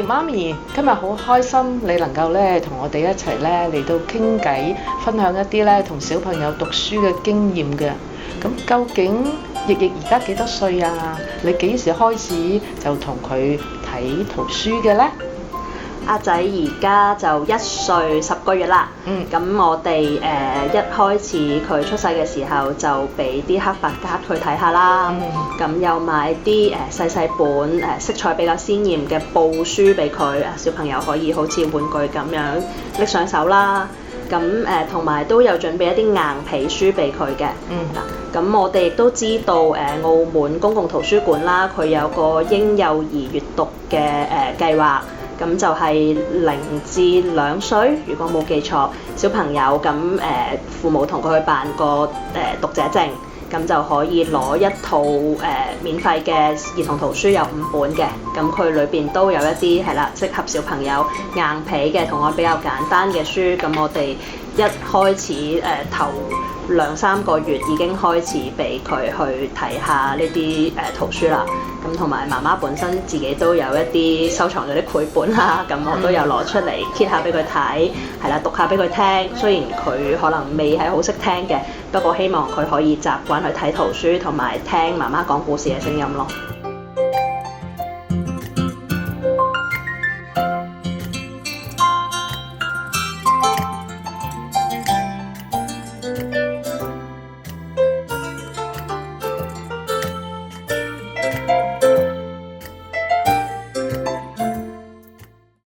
媽咪，今日好開心你能夠咧同我哋一齊咧嚟到傾偈，分享一啲咧同小朋友讀書嘅經驗嘅。咁究竟奕奕而家幾多歲啊？你幾時開始就同佢睇圖書嘅呢？阿仔而家就1歲10個月啦。咁我哋一開始佢出世嘅時候就俾啲黑白格佢睇下啦。咁又買啲細細本色彩比較鮮豔嘅布書俾佢，小朋友可以好似玩具咁樣拎上手啦。咁同埋都有準備一啲硬皮書俾佢嘅。咁我哋亦都知道澳門公共圖書館啦，佢有個嬰幼兒閱讀嘅計劃。咁就係0至2歲，如果冇記錯，小朋友咁父母同佢去辦個讀者證，咁就可以攞一套免費嘅兒童圖書，有5本嘅，咁佢裏邊都有一啲係啦，適合小朋友硬皮嘅圖案比較簡單嘅書，咁我哋一開始頭2-3個月已經開始俾佢去睇下呢啲圖書啦。咁同埋媽媽本身自己都有一啲收藏咗啲繪本啦，咁我都有攞出嚟揭下俾佢睇，係啦，讀下俾佢聽。雖然佢可能未係好識聽嘅，不過希望佢可以習慣去睇圖書同埋聽媽媽講故事嘅聲音咯。